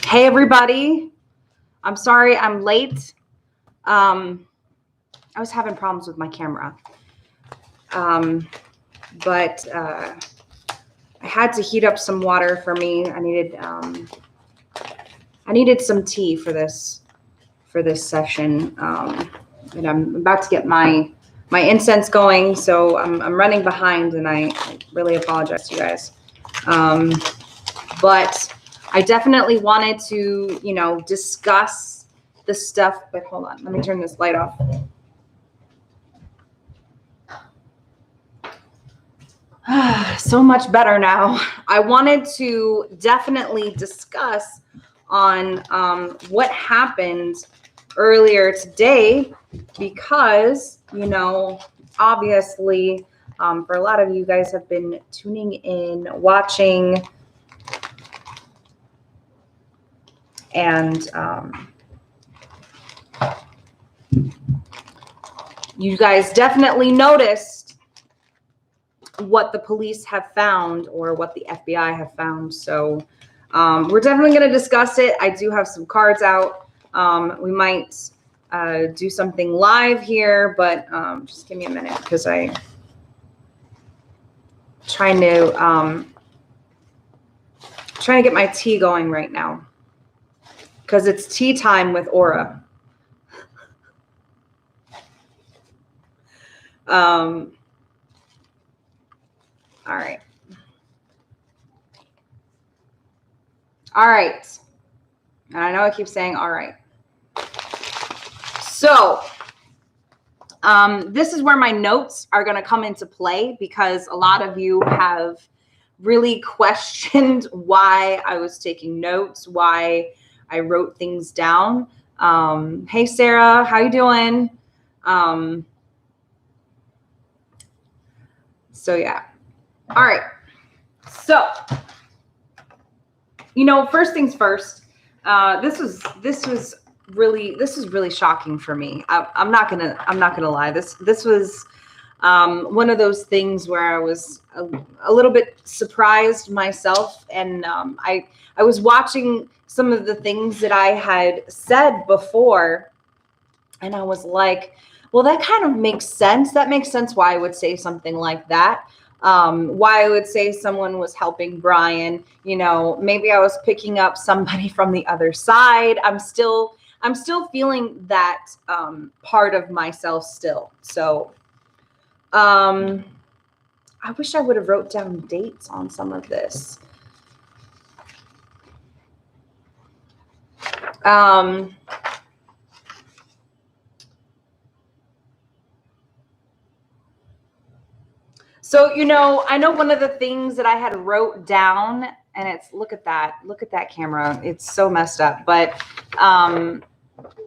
Hey, everybody. I'm sorry I'm late. I was having problems with my camera. But I had to heat up some water for me. I needed some tea for this session. And I'm about to get my incense going, so I'm running behind, and I really apologize to you guys. But I definitely wanted to, discuss the stuff, but hold on, let me turn this light off. So much better now. I wanted to definitely discuss on what happened earlier today, because, obviously, for a lot of you guys have been tuning in, watching, and you guys definitely noticed what the police have found, or what the FBI have found. So we're definitely going to discuss it. I do have some cards out. We might do something live here, but just give me a minute, because I'm trying to get my tea going right now, because it's tea time with Aura. All right. All right. And I know I keep saying all right. So this is where my notes are going to come into play, because a lot of you have really questioned why I was taking notes, why I wrote things down. Hey, Sarah, how you doing? So yeah. All right. So, first things first, this was really shocking for me. I'm not gonna lie. This was one of those things where I was a little bit surprised myself, and I was watching some of the things that I had said before, and I was like, well, that kind of makes sense. That makes sense why I would say something like that. Why I would say someone was helping Brian. Maybe I was picking up somebody from the other side. I'm still feeling that part of myself still. So I wish I would have wrote down dates on some of this. So, I know one of the things that I had wrote down, and it's, look at that camera. It's so messed up. But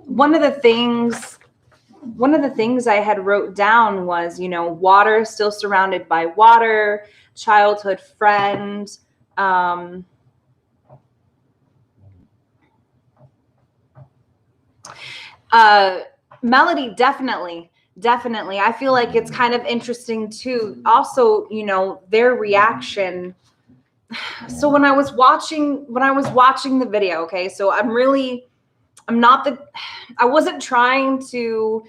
one of the things I had wrote down was, water, still surrounded by water, childhood friend. Melody, definitely. I feel like it's kind of interesting too. Also, their reaction. So when I was watching the video, okay, so I wasn't trying to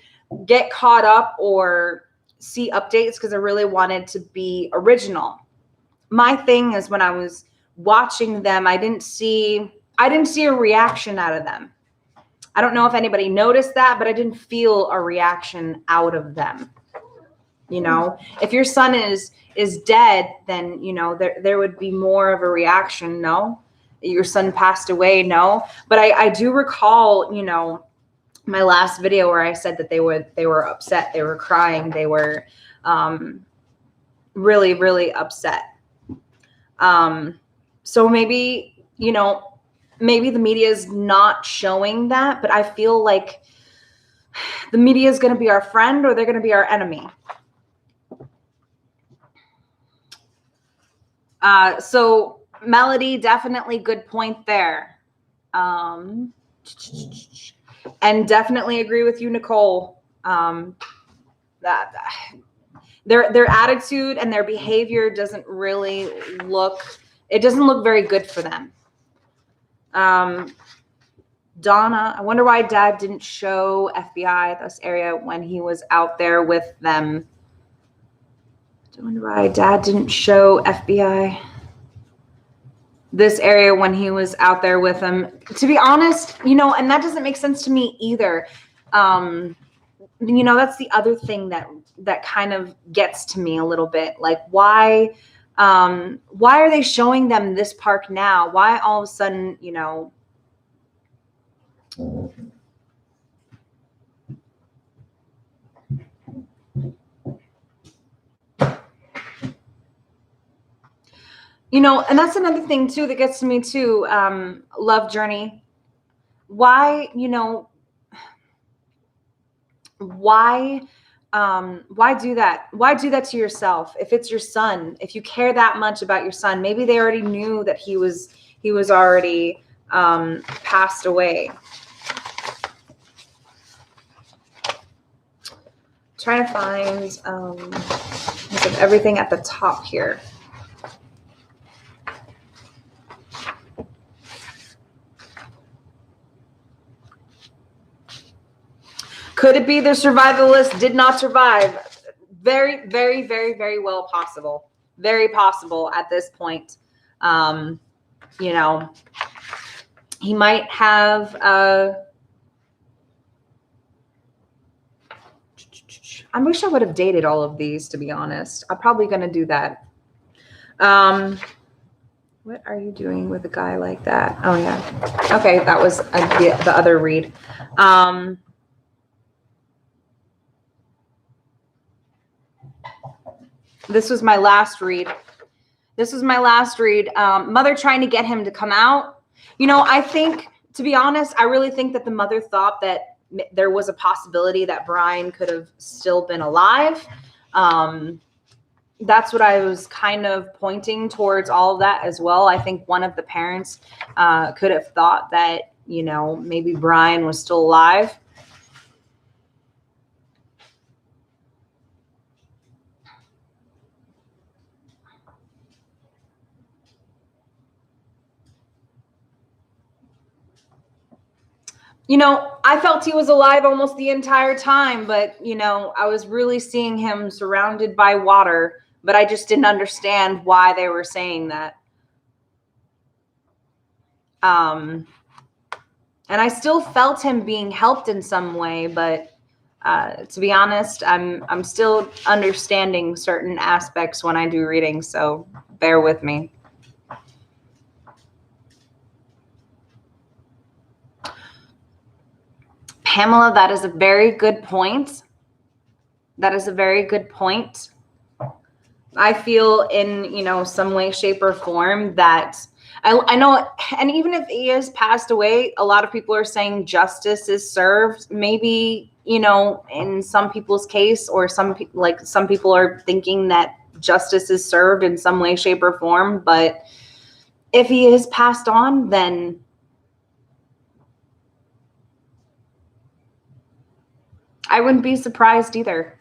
get caught up or see updates, because I really wanted to be original. My thing is, when I was watching them, I didn't see a reaction out of them. I don't know if anybody noticed that, but I didn't feel a reaction out of them. If your son is dead, then, there would be more of a reaction. No, your son passed away. No, but I do recall, my last video where I said that they were upset. They were crying. They were really, really upset. So maybe, maybe the media is not showing that, but I feel like the media is going to be our friend, or they're going to be our enemy. So Melody, definitely good point there. And definitely agree with you, Nicole. That their attitude and their behavior doesn't look very good for them. Donna, I wonder why Dad didn't show FBI at this area when he was out there with them. I wonder why Dad didn't show FBI this area when he was out there with them. To be honest, and that doesn't make sense to me either. That's the other thing that kind of gets to me a little bit. Like, why are they showing them this park now? Why all of a sudden, and that's another thing too that gets to me too. Love Journey. Why do that? Why do that to yourself? If it's your son, if you care that much about your son, maybe they already knew that he was already passed away. Trying to find everything at the top here. Could it be the survivalist did not survive? Very, very, very, very well possible. Very possible at this point. He might have. I wish I would have dated all of these, to be honest. I'm probably going to do that. What are you doing with a guy like that? Oh, yeah. Okay, that was the other read. This was my last read. Mother trying to get him to come out. I think, to be honest, I really think that the mother thought that there was a possibility that Brian could have still been alive. That's what I was kind of pointing towards all of that as well. I think one of the parents could have thought that, maybe Brian was still alive. I felt he was alive almost the entire time, but, I was really seeing him surrounded by water, but I just didn't understand why they were saying that. And I still felt him being helped in some way, but to be honest, I'm still understanding certain aspects when I do readings, so bear with me. Pamela, that is a very good point. I feel in, some way, shape, or form that I know, and even if he has passed away, a lot of people are saying justice is served. Maybe, in some people's case, or some people are thinking that justice is served in some way, shape, or form. But if he is passed on, then I wouldn't be surprised either.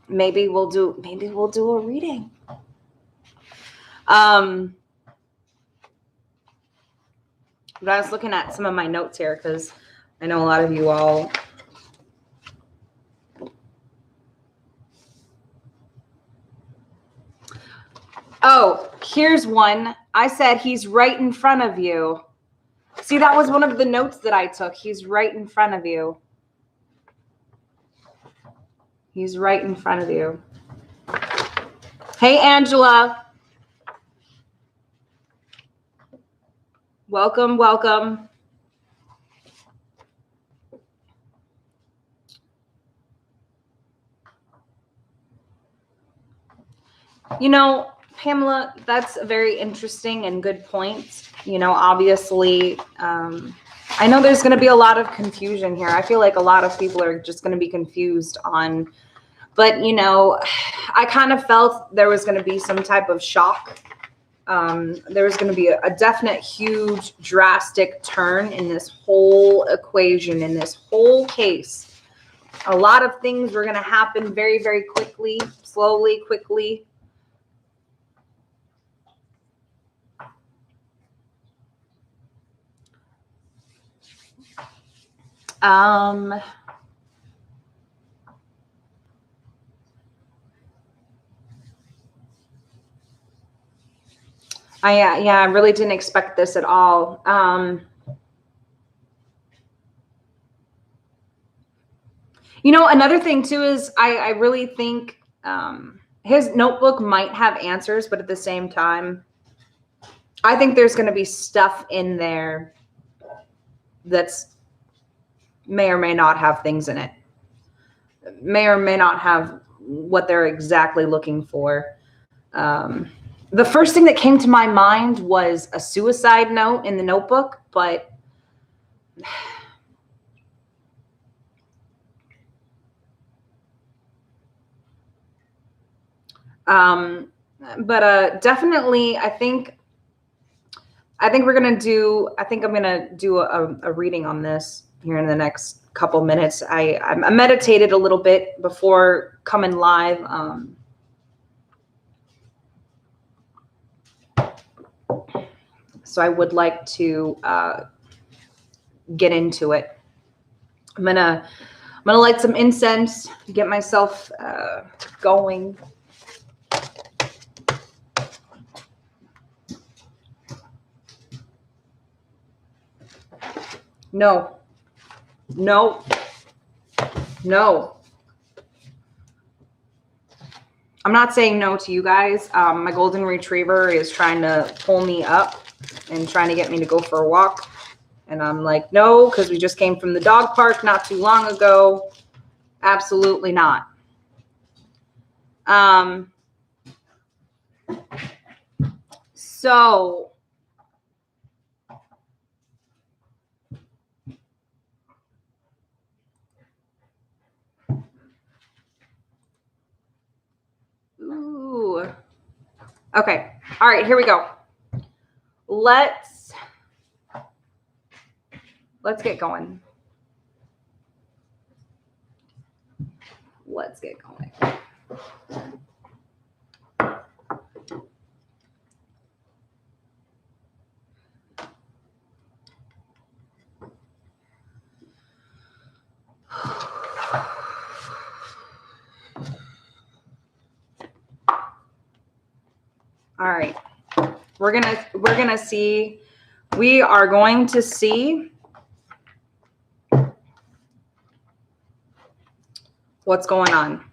Maybe we'll do a reading. But I was looking at some of my notes here because I know a lot of you all. Oh, here's one. I said he's right in front of you. See, that was one of the notes that I took. He's right in front of you. He's right in front of you. Hey, Angela. Welcome, welcome. Pamela, that's a very interesting and good point. Obviously, I know there's going to be a lot of confusion here. I feel like a lot of people are just going to be confused on, but, I kind of felt there was going to be some type of shock. There was going to be a definite, huge, drastic turn in this whole equation, in this whole case. A lot of things were going to happen very, very quickly, slowly, quickly. Um, I really didn't expect this at all. Another thing too is I really think his notebook might have answers, but at the same time, I think there's going to be stuff in there that's may or may not have things in it, may or may not have what they're exactly looking for. The first thing that came to my mind was a suicide note in the notebook, but definitely, I think we're gonna do. I think I'm gonna do a reading on this here in the next couple minutes. I meditated a little bit before coming live. So I would like to get into it. I'm gonna light some incense, get myself going. No. I'm not saying no to you guys. My golden retriever is trying to pull me up and trying to get me to go for a walk. And I'm like, no, because we just came from the dog park not too long ago. Absolutely not. So ooh. Okay. All right, here we go. Let's get going. Let's get going. All right. We are going to see what's going on.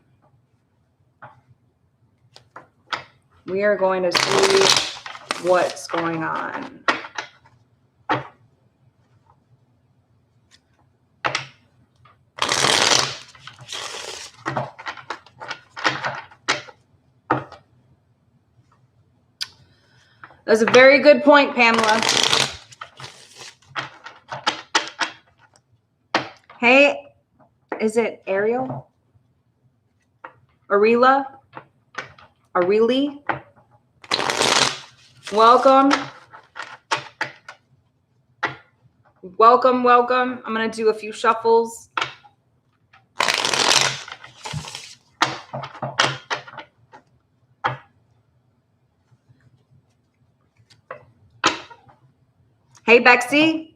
We are going to see what's going on. That's a very good point, Pamela. Hey, is it Ariel? Arela? Areli? Welcome. Welcome, welcome. I'm going to do a few shuffles. Hey, Bexy.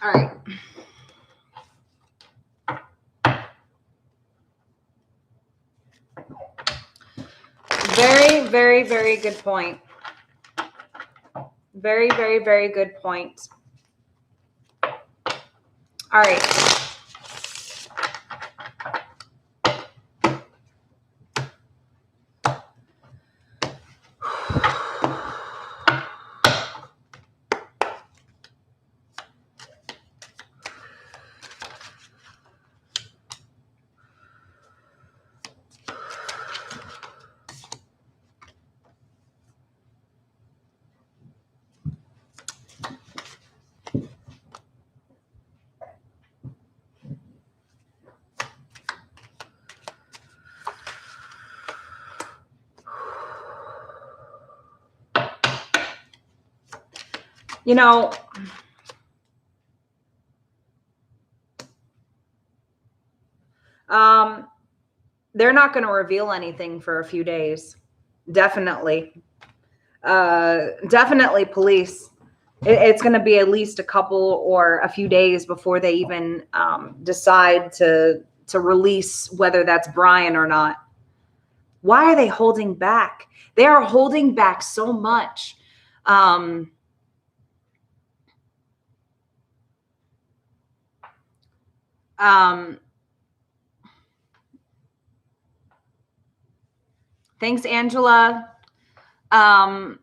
All right. Very, very, very good point. Very, very, very good point. All right. You know, they're not going to reveal anything for a few days. Definitely. Definitely police. It's going to be at least a couple or a few days before they even decide to release whether that's Brian or not. Why are they holding back? They are holding back so much. Thanks, Angela. I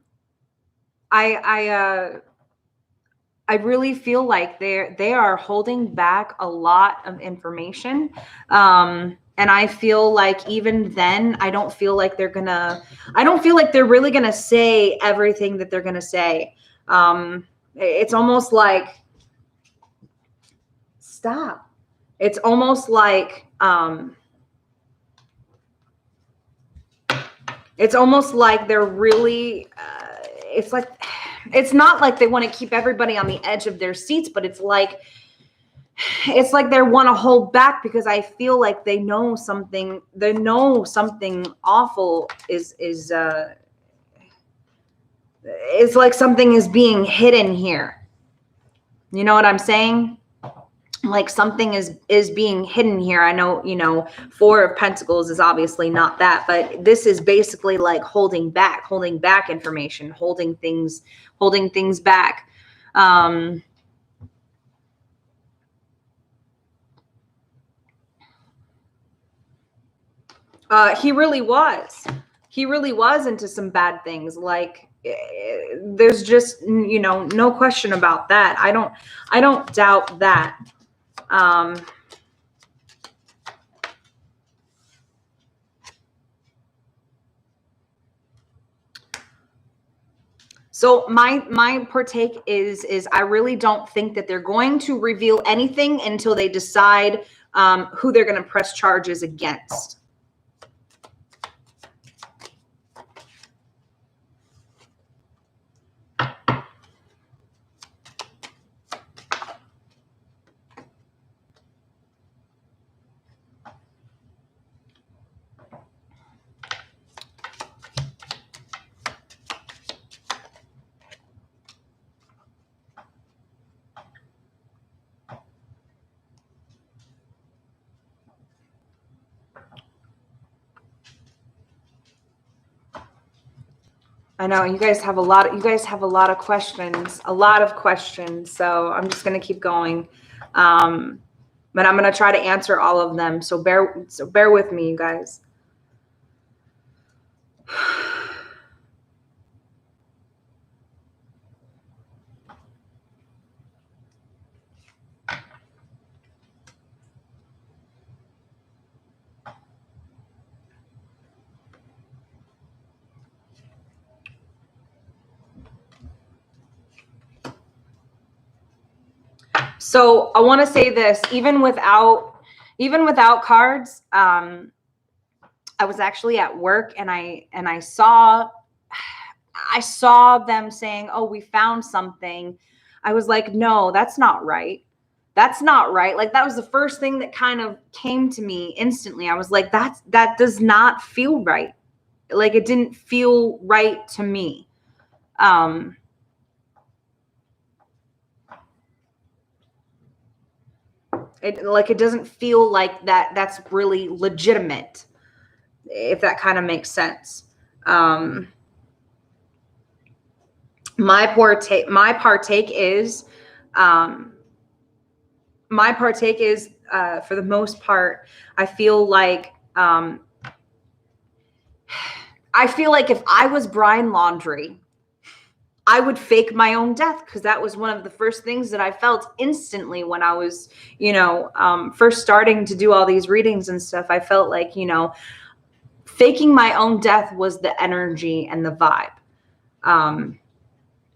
really feel like they are holding back a lot of information. And I feel like even then, I don't feel like they're really gonna say everything that they're gonna say. It's almost like, stop. It's almost like, they're really, it's not like they want to keep everybody on the edge of their seats, but it's like they want to hold back because I feel like they know something awful is like something is being hidden here. You know what I'm saying? Like something is being hidden here. I know, 4 of Pentacles is obviously not that, but this is basically like holding back information, holding things back. He really was into some bad things. Like, there's just, no question about that. I don't doubt that. So my partake is I really don't think that they're going to reveal anything until they decide who they're going to press charges against. I know you guys have a lot of questions, So I'm just going to keep going. But I'm going to try to answer all of them. So bear with me, you guys. So I want to say this, even without cards, I was actually at work and I saw them saying, "Oh, we found something." I was like, "No, that's not right. That's not right." Like, that was the first thing that kind of came to me instantly. I was like, that does not feel right. Like, it didn't feel right to me. It doesn't feel like that's really legitimate, if that kind of makes sense. My partake is for the most part, I feel like if I was Brian Laundrie, I would fake my own death, because that was one of the first things that I felt instantly when I was, first starting to do all these readings and stuff. I felt like, faking my own death was the energy and the vibe.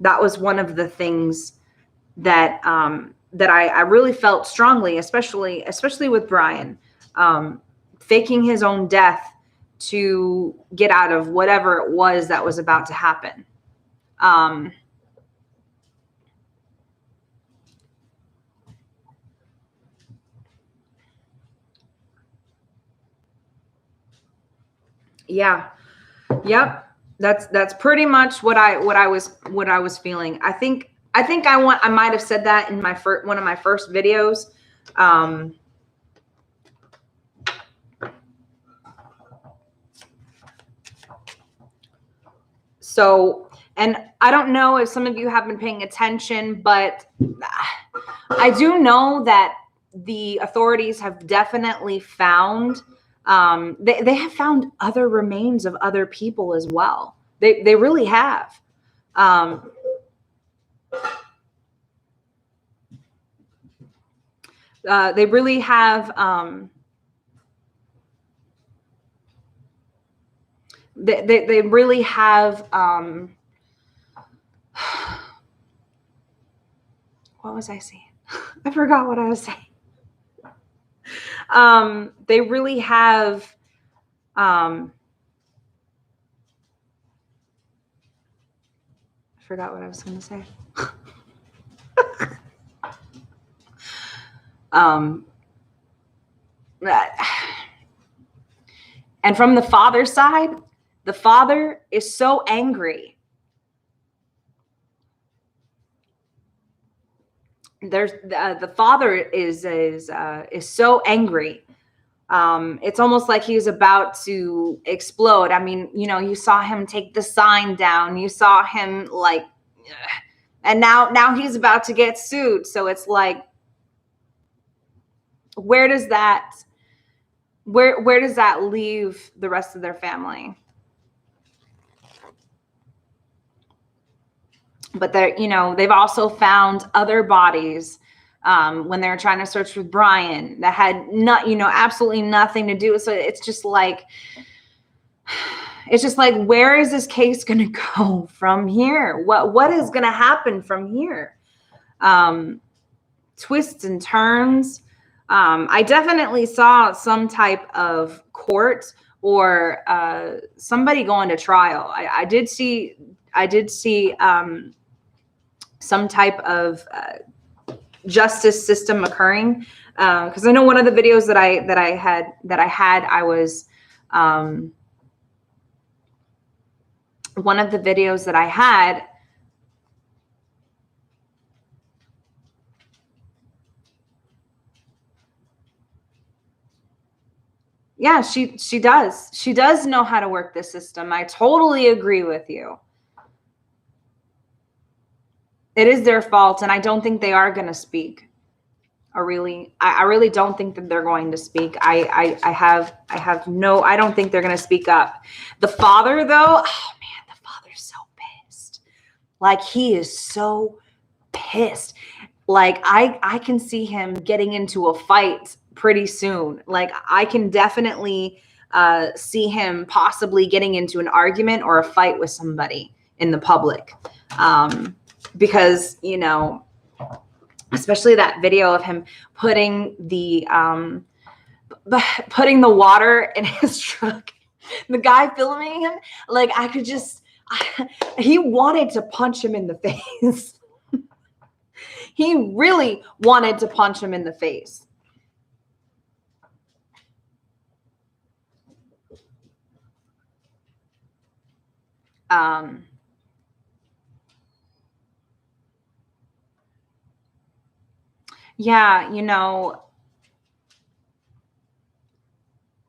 That was one of the things that I really felt strongly, especially with Brian, faking his own death to get out of whatever it was that was about to happen. Yeah. Yep. That's pretty much what I was feeling. I might have said that in my one of my first videos. So, and I don't know if some of you have been paying attention, but I do know that the authorities have definitely found, they have found other remains of other people as well. They really have. They really have. They really have. What was I saying? I forgot what I was saying. They really have. I forgot what I was going to say. And from the father's side, the father is so angry. There's the father is so angry. It's almost like he's about to explode. I mean, you know, you saw him take the sign down. You saw him like, and now he's about to get sued. So it's like, where does that leave the rest of their family? But they've also found other bodies when they're trying to search for Brian that had absolutely nothing to do with. So it's just like, where is this case going to go from here? What is going to happen from here? Twists and turns. I definitely saw some type of court or somebody going to trial. I did see some type of justice system occurring, because I know one of the videos that I had I was one of the videos that I had, yeah, she does know how to work the system. I totally agree with you. It is their fault, and I don't think they are going to speak. I really don't think that they're going to speak. I don't think they're going to speak up. The father, though, oh man, the father's so pissed. Like, he is so pissed. Like, I can see him getting into a fight pretty soon. Like, I can definitely see him possibly getting into an argument or a fight with somebody in the public. Because, especially that video of him putting the water in his truck, the guy filming him, like, I could just, he wanted to punch him in the face. He really wanted to punch him in the face. Yeah,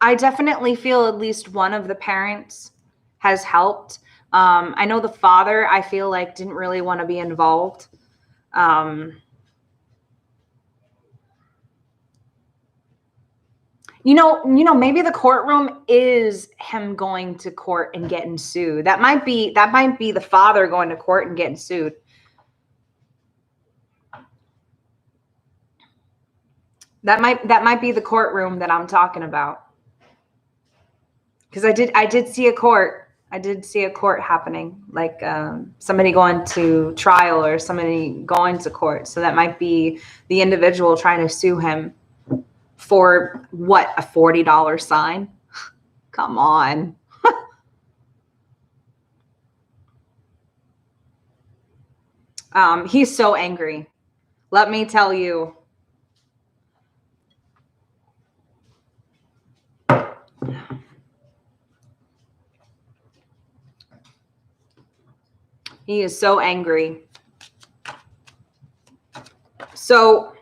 I definitely feel at least one of the parents has helped. I know the father, I feel like, didn't really want to be involved. Maybe the courtroom is him going to court and getting sued. That might be the father going to court and getting sued. That might be the courtroom that I'm talking about. Because I did see a court. I did see a court happening, like somebody going to trial or somebody going to court. So that might be the individual trying to sue him for what, a $40 sign? Come on. He's so angry. Let me tell you. He is so angry. So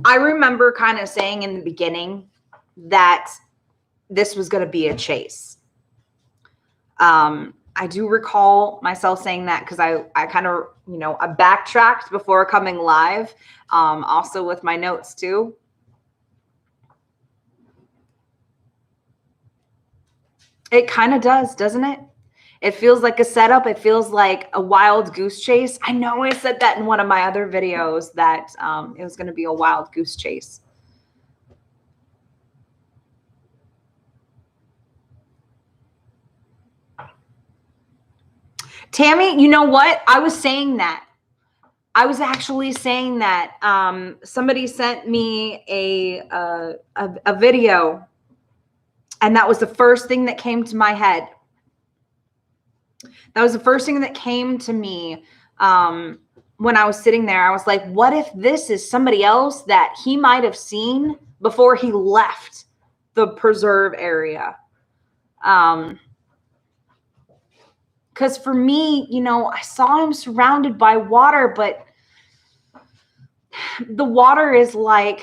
I remember kind of saying in the beginning that this was going to be a chase. I do recall myself saying that because I kind of, I backtracked before coming live, also with my notes too. It kind of does, doesn't it? It feels like a setup. It feels like a wild goose chase. I know I said that in one of my other videos that it was going to be a wild goose chase. Tammy, you know what? I was saying that. I was actually saying that. Somebody sent me a video, and that was the first thing that came to my head. That was the first thing that came to me when I was sitting there. I was like, what if this is somebody else that he might have seen before he left the preserve area? Because for me, I saw him surrounded by water, but the water is like,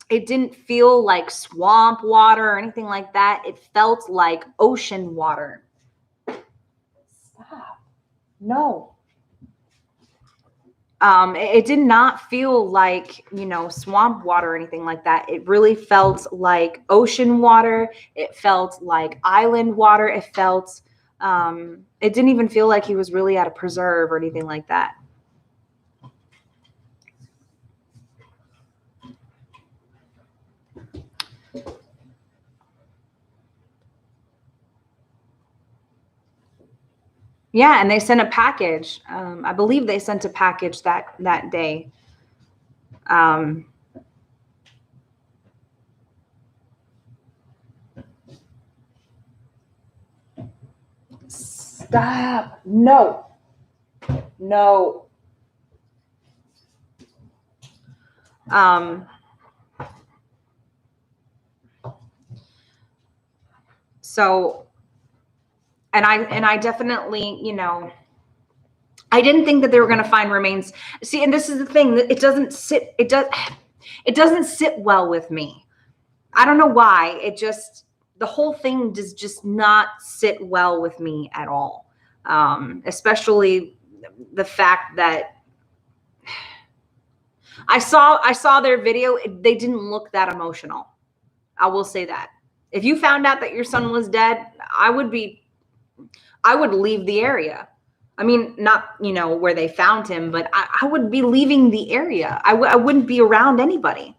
it didn't feel like swamp water or anything like that. It felt like ocean water. Stop. No. It did not feel like, swamp water or anything like that. It really felt like ocean water. It felt like island water. It felt, it didn't even feel like he was really at a preserve or anything like that. Yeah, and they sent a package. I believe they sent a package that day. Stop. No. No. So, and I definitely, I didn't think that they were going to find remains. See, and this is the thing, it doesn't sit well with me. I don't know why. The whole thing does just not sit well with me at all. Especially the fact that I saw their video. They didn't look that emotional. I will say that. If you found out that your son was dead, I would leave the area. I mean, not, where they found him, but I would be leaving the area. I wouldn't be around anybody.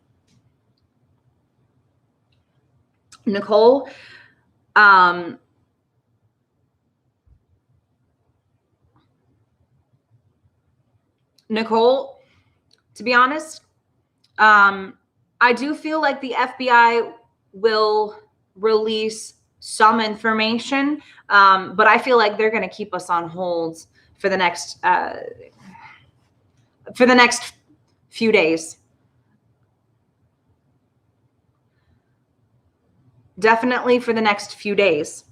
Nicole, to be honest, I do feel like the FBI will release some information, but I feel like they're going to keep us on hold for the next few days. Definitely for the next few days.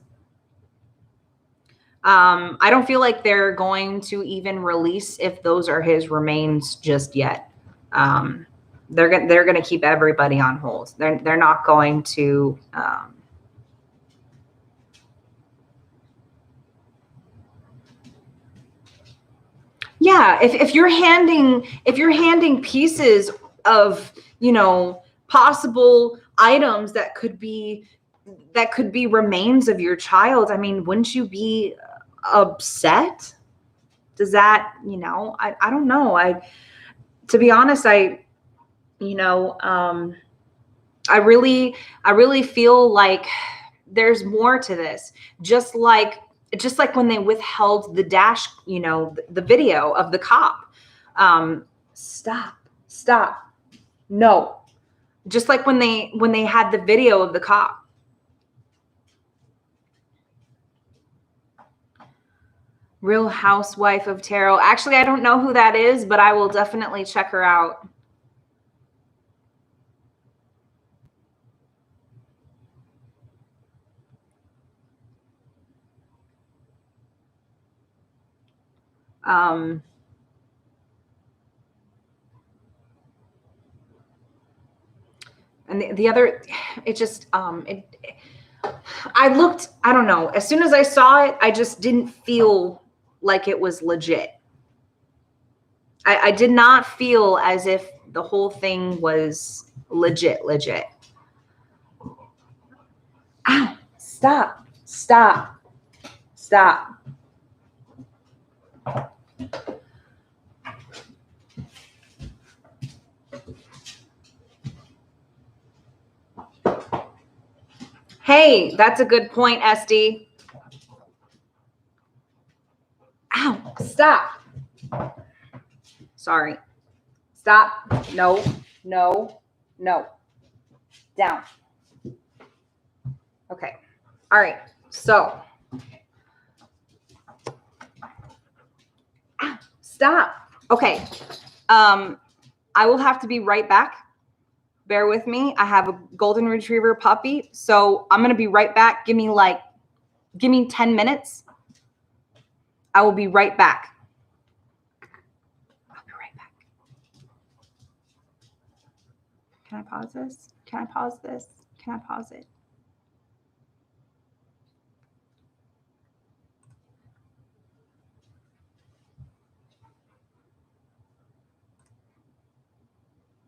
I don't feel like they're going to even release if those are his remains just yet. They're going to keep everybody on hold. They're not going to. Yeah, if you're handing pieces of, possible items that could be remains of your child, I mean, wouldn't you be upset? Does that, I don't know. To be honest, I really feel like there's more to this. Just like when they withheld the dash, the video of the cop. Stop. No. Just like when they had the video of the cop. Real Housewife of Tarot. Actually, I don't know who that is, but I will definitely check her out. And the other, it just, I looked, I don't know, as soon as I saw it, I just didn't feel like it was legit. I did not feel as if the whole thing was legit. Ow, stop. Hey, that's a good point, SD. Ow, stop. Sorry. Stop. No. Down. Okay. All right. So. Ow, stop. Okay. I will have to be right back. Bear with me. I have a golden retriever puppy. So I'm going to be right back. Give me 10 minutes. I will be right back. I'll be right back. Can I pause this? Can I pause this? Can I pause it?